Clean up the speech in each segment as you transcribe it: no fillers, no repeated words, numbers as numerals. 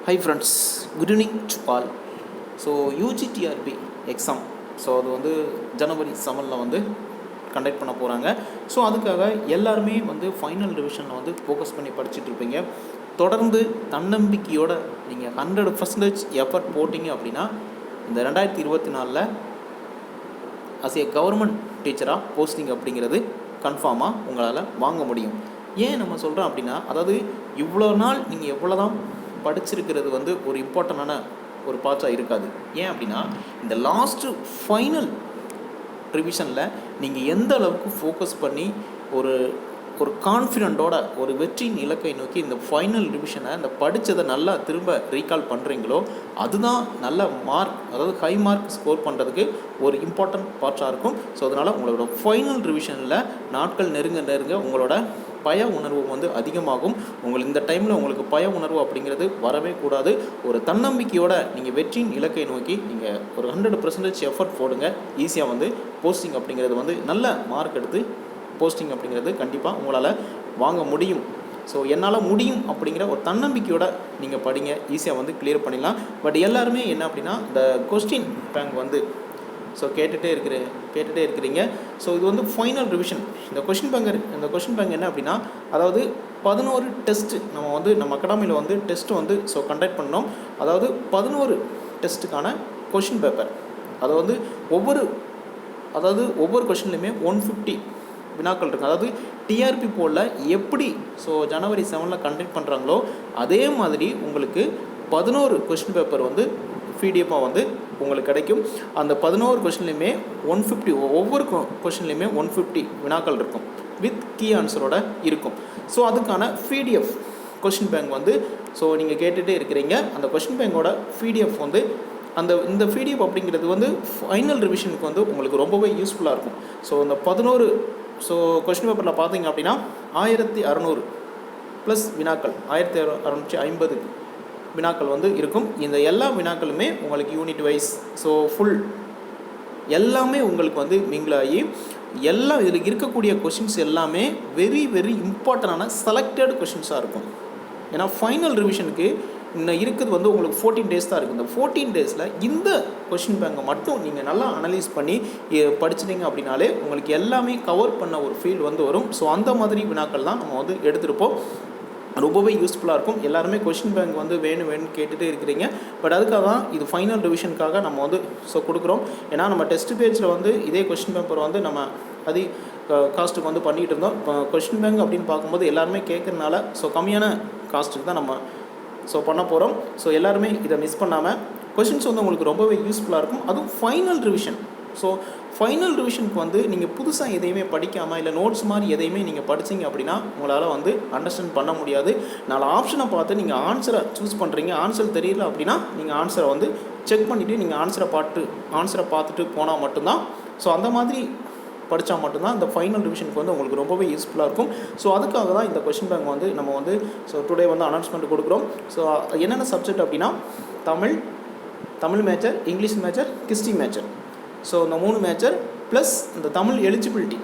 Hi friends, good evening to all. So UGTRB exam அது வந்து ஜனவரி 7 வந்து கண்டக்ட் பண்ண போகிறாங்க. ஸோ அதுக்காக எல்லாருமே வந்து ஃபைனல் ரிவிஷனில் வந்து ஃபோக்கஸ் பண்ணி படிச்சுட்டு இருப்பீங்க. தொடர்ந்து தன்னம்பிக்கையோடு நீங்கள் 100% எஃபர்ட் போட்டிங்க அப்படின்னா இந்த 2024 அஸ் ஏ கவர்மெண்ட் டீச்சராக போஸ்டிங் அப்படிங்கிறது கன்ஃபார்மாக உங்களால் வாங்க முடியும். ஏன் நம்ம சொல்கிறோம் அப்படின்னா, அதாவது இவ்வளோ நாள் நீங்கள் எவ்வளோ தான் படிச்சிருக்கிறது வந்து ஒரு இம்பார்ட்டண்டான ஒரு பார்ட்டாக இருக்காது. ஏன் அப்படின்னா, இந்த லாஸ்ட்டு ஃபைனல் ரிவிஷனில் நீங்கள் எந்த அளவுக்கு ஃபோக்கஸ் பண்ணி ஒரு ஒரு கான்ஃபிடென்ட்டோட ஒரு வெற்றியின் இலக்கை நோக்கி இந்த ஃபைனல் ரிவிஷனை இந்த படித்ததை நல்லா திரும்ப ரீகால் பண்ணுறீங்களோ, அதுதான் நல்ல மார்க், அதாவது ஹை மார்க் ஸ்கோர் பண்ணுறதுக்கு ஒரு இம்பார்ட்டன்ட் பார்ட்டாக இருக்கும். ஸோ அதனால் உங்களோட ஃபைனல் ரிவிஷனில் நாட்கள் நெருங்க உங்களோட பய உணர்வு வந்து அதிகமாகும். இந்த டைமில் உங்களுக்கு பய உணர்வு அப்படிங்கிறது வரவே கூடாது. ஒரு தன்னம்பிக்கையோடு நீங்கள் வெற்றியின் இலக்கை நோக்கி நீங்கள் ஒரு 100% எஃபர்ட் போடுங்க. ஈஸியாக வந்து போஸ்டிங் அப்படிங்கிறது வந்து நல்ல மார்க் எடுத்து போஸ்டிங் அப்படிங்கிறது கண்டிப்பாக உங்களால் வாங்க முடியும். ஸோ என்னால் முடியும் அப்படிங்கிற ஒரு தன்னம்பிக்கையோட நீங்கள் படிங்க, ஈஸியாக வந்து கிளியர் பண்ணிடலாம். பட் எல்லாருமே என்ன அப்படின்னா, இந்த கொஸ்டின் பேங்க் வந்து கேட்டுகிட்டே இருக்கிறீங்க. ஸோ இது வந்து ஃபைனல் ரிவிஷன். இந்த கொஷின் பேங்க் என்ன அப்படின்னா, அதாவது 11 டெஸ்ட்டு நம்ம அகாடமியில் வந்து டெஸ்ட் வந்து கண்டக்ட் பண்ணோம். அதாவது 11 டெஸ்ட்டுக்கான கொஷின் பேப்பர். அதை வந்து ஒவ்வொரு கொஷின்லையுமே 150 வினாக்கள் இருக்குது. அதாவது டிஆர்பி போர்டில் எப்படி ஜனவரி 7 கண்டக்ட் பண்ணுறாங்களோ அதே மாதிரி உங்களுக்கு 11 கொஷின் பேப்பர் வந்து பிடிஎஃபாக வந்து உங்களுக்கு கிடைக்கும். அந்த 11 கொஷின்லையுமே 150, ஒவ்வொரு கொஷின்லையுமே 150 வினாக்கள் இருக்கும், வித் கீ ஆன்சரோட இருக்கும். ஸோ அதுக்கான பிடிஎஃப் கொஷின் பேங்க் வந்து நீங்கள் கேட்டுகிட்டே இருக்கிறீங்க. அந்த கொஷின் பேங்கோட பிடிஎஃப் வந்து இந்த பிடிஎஃப் அப்படிங்கிறது வந்து ஃபைனல் ரிவிஷனுக்கு வந்து உங்களுக்கு ரொம்பவே யூஸ்ஃபுல்லாக இருக்கும். இந்த 11 கொஷின் பேப்பரில் பார்த்தீங்க அப்படின்னா 1600 ப்ளஸ் வினாக்கள், 1650 வினாக்கள் வந்து இருக்கும். இந்த எல்லா வினாக்களுமே உங்களுக்கு யூனிட் வைஸ் ஃபுல் எல்லாமே உங்களுக்கு வந்து மிங்கிள் ஆகி எல்லாம் இதில் இருக்கக்கூடிய கொஷின்ஸ் எல்லாமே வெரி வெரி இம்பார்ட்டண்டான செலக்டட் கொஷின்ஸாக இருக்கும். ஏன்னா ஃபைனல் ரிவிஷனுக்கு இன்னும் இருக்குது வந்து உங்களுக்கு 14 டேஸ் தான் இருக்குது. இந்த 14 டேஸில் இந்த கொஷின் பேங்கை மட்டும் நீங்கள் நல்லா அனலைஸ் பண்ணி படிச்சிட்டிங்க அப்படின்னாலே உங்களுக்கு எல்லாமே கவர் பண்ண ஒரு ஃபீல் வந்து வரும். அந்த மாதிரி வினாக்கள் தான் நம்ம வந்து எடுத்துருப்போம். ரொம்பவே யூஸ்ஃபுல்லாக இருக்கும். எல்லாருமே கொஷின் பேங்க் வந்து வேணும்னு கேட்டுகிட்டே இருக்கிறீங்க. பட் அதுக்காக தான் இது ஃபைனல் ரிவிஷனுக்காக நம்ம வந்து கொடுக்குறோம். ஏன்னா நம்ம டெஸ்ட் பேஜில் வந்து இதே கொஷின் பேப்பர் வந்து நம்ம காஸ்ட்டுக்கு வந்து பண்ணிகிட்டு இருந்தோம். இப்போ கொஷின் பேங்க் அப்படின்னு பார்க்கும்போது எல்லாருமே கேட்குறதுனால கம்மியான காஸ்ட்டுக்கு தான் நம்ம பண்ண போகிறோம். எல்லாருமே இதை மிஸ் பண்ணாமல் கொஷின்ஸ் வந்து உங்களுக்கு ரொம்பவே யூஸ்ஃபுல்லாக இருக்கும். அதுவும் ஃபைனல் ரிவிஷன். ஃபைனல் ரிவிஷனுக்கு வந்து நீங்கள் புதுசாக எதையுமே படிக்காமல் இல்லை நோட்ஸ் மாதிரி எதையுமே நீங்கள் படிச்சிங்க அப்படின்னா உங்களால் வந்து அண்டர்ஸ்டாண்ட் பண்ண முடியாது. 4 ஆப்ஷனை பார்த்து நீங்கள் ஆன்சரை சூஸ் பண்ணுறீங்க. ஆன்சர் தெரியல அப்படின்னா நீங்கள் ஆன்சரை வந்து செக் பண்ணிவிட்டு நீங்கள் ஆன்சரை பார்த்துட்டு போனால் மட்டும்தான், அந்த மாதிரி படித்தா மட்டும்தான் இந்த ஃபைனல் ரிவிஷனுக்கு வந்து உங்களுக்கு ரொம்பவே யூஸ்ஃபுல்லாக இருக்கும். அதுக்காக தான் இந்த கொஷின் பேங்க் வந்து நம்ம வந்து டுடே வந்து அனௌன்ஸ்மெண்ட் கொடுக்குறோம். என்னென்ன சப்ஜெக்ட் அப்படின்னா, Tamil major, English major, history major. இந்த 3 மேஜர் ப்ளஸ் இந்த Tamil eligibility.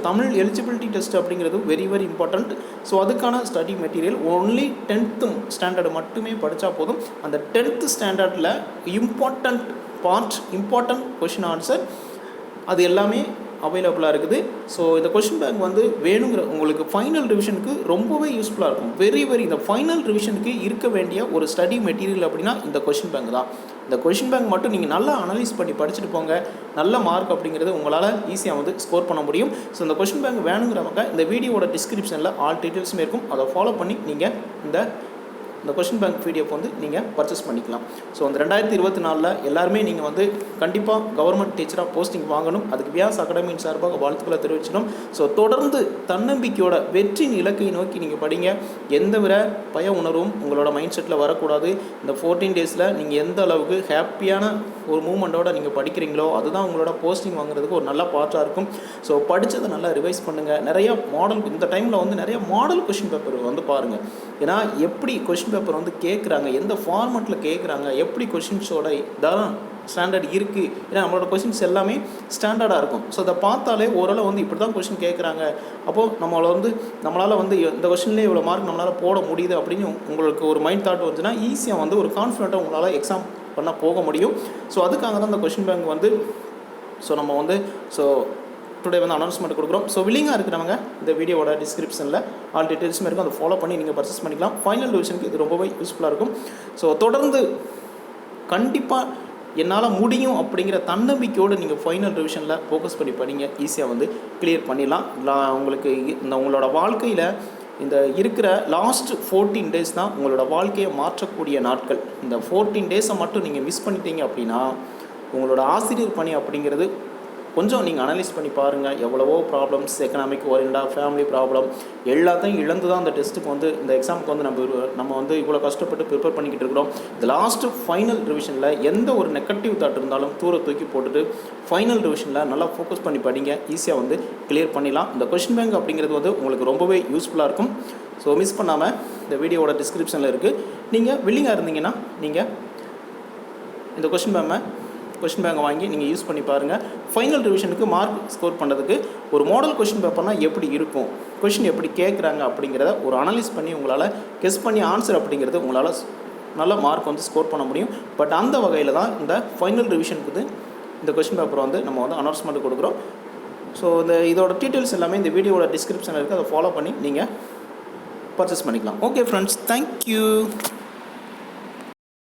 Tamil eligibility test அப்படிங்கிறது வெரி வெரி இம்பார்ட்டண்ட். அதுக்கான study material only 10th standard மட்டுமே படித்தா போதும். அந்த 10th ஸ்டாண்டர்டில் இம்பார்ட்டண்ட் கொஷின் ஆன்சர் அது எல்லாமே அவைலபிளாக இருக்குது. இந்த கொஷின் பேங்க் வந்து வேணுங்கிற உங்களுக்கு ஃபைனல் ரிவிஷனுக்கு ரொம்பவே யூஸ்ஃபுல்லாக இருக்கும். வெரி வெரி இந்த ஃபைனல் ரிவிஷனுக்கு இருக்க வேண்டிய ஒரு ஸ்டடி மெட்டீரியல் அப்படின்னா இந்த கொஷின் பேங்க் தான். இந்த கொஷின் பேங்க் மட்டும் நீங்கள் நல்லா அனலைஸ் பண்ணி படிச்சுட்டு போங்க. நல்ல மார்க் அப்படிங்கிறது உங்களால் ஈஸியாக வந்து ஸ்கோர் பண்ண முடியும். இந்த கொஷின் பேங்க் வேணுங்கிறவங்க இந்த வீடியோட டிஸ்கிரிப்ஷனில் ஆல் டீட்டெயில்ஸுமே இருக்கும். அதை ஃபாலோ பண்ணி நீங்கள் இந்த கொஷின் பேங்க் பிடிஎஃப் வந்து நீங்கள் பர்ச்சேஸ் பண்ணிக்கலாம். இந்த 2024 எல்லாருமே நீங்கள் வந்து கண்டிப்பாக கவர்மெண்ட் டீச்சராக போஸ்டிங் வாங்கணும். அதுக்கு வியாஸ் அகாடமியின் சார்பாக வாழ்த்துக்களை தெரிவிச்சிடும். தொடர்ந்து தன்னம்பிக்கையோட வெற்றியின் இலக்கை நோக்கி நீங்கள் படிங்க. எந்தவித பய உணர்வும் உங்களோட மைண்ட் செட்டில் வரக்கூடாது. இந்த 14 டேஸில் நீங்கள் எந்த அளவுக்கு ஹாப்பியான ஒரு மூமெண்ட்டோட நீங்கள் படிக்கிறீங்களோ அதுதான் உங்களோட போஸ்டிங் வாங்குறதுக்கு ஒரு நல்ல பார்ட்டாக இருக்கும். படித்ததை நல்லா ரிவைஸ் பண்ணுங்கள். நிறையா மாடல் இந்த டைமில் வந்து நிறைய மாடல் கொஷின் பேப்பர் வந்து பாருங்கள். ஏன்னா எப்படி கொஷின் பேப்பர் வந்து கேட்குறாங்க, எந்த ஃபார்மெட்டில் கேட்குறாங்க, எப்படி கொஷின்ஸோட இதெல்லாம் ஸ்டாண்டர்ட் இருக்குது. ஏன்னா நம்மளோட கொஷின்ஸ் எல்லாமே ஸ்டாண்டர்டாக இருக்கும். ஸோ அதை பார்த்தாலே ஓரளவு வந்து இப்படி தான் கொஷின் கேட்குறாங்க, அப்போது நம்மளால் வந்து இந்த கொஷின்லேயே இவ்வளோ மார்க் நம்மளால் போட முடியுது அப்படின்னு உங்களுக்கு ஒரு மைண்ட் தாட் வந்துச்சுன்னா ஈஸியாக வந்து ஒரு கான்ஃபிடென்ட்டாக உங்களால் எக்ஸாம் பண்ண போக முடியும். ஸோ அதுக்காக தான் இந்த கொஷின் பேங்க் வந்து நம்ம வந்து டுடே வந்து அனௌன்ஸ்மெண்ட் கொடுக்குறோம். ஸோ வில்லிங்காக இருக்கிறவங்க இந்த வீடியோவோட டிஸ்கிரிப்ஷனில் ஆல் டீட்டெயில்ஸும் இருக்கும், அதை ஃபாலோ பண்ணி நீங்கள் பர்ச்சேஸ் பண்ணிக்கலாம். ஃபைனல் ரிவிஷனுக்கு இது ரொம்பவே யூஸ்ஃபுல்லாக இருக்கும். ஸோ தொடர்ந்து கண்டிப்பாக என்னால் முடியும் அப்படிங்கிற தன்னம்பிக்கையோடு நீங்கள் ஃபைனல் ரிவிஷனில் ஃபோக்கஸ் பண்ணி படிங்க, ஈஸியாக வந்து கிளியர் பண்ணிடலாம். உங்களுக்கு உங்களோட வாழ்க்கையில் இந்த இருக்கிற லாஸ்ட் 14 டேஸ் தான் உங்களோட வாழ்க்கையை மாற்றக்கூடிய நாட்கள். இந்த 14 டேஸை மட்டும் நீங்கள் மிஸ் பண்ணிட்டீங்க அப்படின்னா உங்களோட ஆசிரியர் பணி அப்படிங்கிறது கொஞ்சம் நீங்கள் அனலைஸ் பண்ணி பாருங்கள். எவ்வளவோ ப்ராப்ளம்ஸ், எக்கனாமிக் ஓரியண்டாக, ஃபேமிலி ப்ராப்ளம் எல்லாத்தையும் இழந்து தான் அந்த டெஸ்ட்டுக்கு வந்து இந்த எக்ஸாமுக்கு வந்து நம்ம வந்து இவ்வளோ கஷ்டப்பட்டு ப்ரிப்பேர் பண்ணிக்கிட்டு இருக்கிறோம். இந்த லாஸ்ட்டு ஃபைனல் ரிவிஷனில் எந்த ஒரு நெகட்டிவ் தாட் இருந்தாலும் தூர தூக்கி போட்டுட்டு ஃபைனல் ரிவிஷனில் நல்லா ஃபோக்கஸ் பண்ணி படிங்க, ஈஸியாக வந்து கிளியர் பண்ணிடலாம். இந்த கொஷின் பேங்க் அப்படிங்கிறது வந்து உங்களுக்கு ரொம்பவே யூஸ்ஃபுல்லாக இருக்கும். ஸோ மிஸ் பண்ணாமல் இந்த வீடியோவோட டிஸ்கிரிப்ஷனில் இருக்குது. நீங்கள் வில்லிங்காக இருந்தீங்கன்னா நீங்கள் இந்த கொஷின் பேங்கை வாங்கி நீங்கள் யூஸ் பண்ணி பாருங்கள். ஃபைனல் ரிவிஷனுக்கு மார்க் ஸ்கோர் பண்ணுறதுக்கு ஒரு மாடல் கொஷின் பேப்பர்னால் எப்படி இருக்கும், கொஷின் எப்படி கேட்குறாங்க அப்படிங்கிறத ஒரு அனலைஸ் பண்ணி உங்களால் கெஸ் பண்ணி ஆன்சர் அப்படிங்கிறது உங்களால் நல்ல மார்க் வந்து ஸ்கோர் பண்ண முடியும். பட் அந்த வகையில் தான் இந்த ஃபைனல் ரிவிஷனுக்கு இந்த கொஷின் பேப்பர் வந்து நம்ம வந்து அனௌன்ஸ்மெண்ட் கொடுக்குறோம். ஸோ இதோட டீட்டெயில்ஸ் எல்லாமே இந்த வீடியோவோட டிஸ்கிரிப்ஷனில் இருக்குது, அதை ஃபாலோ பண்ணி நீங்கள் பர்ச்சேஸ் பண்ணிக்கலாம். Okay friends, thank you.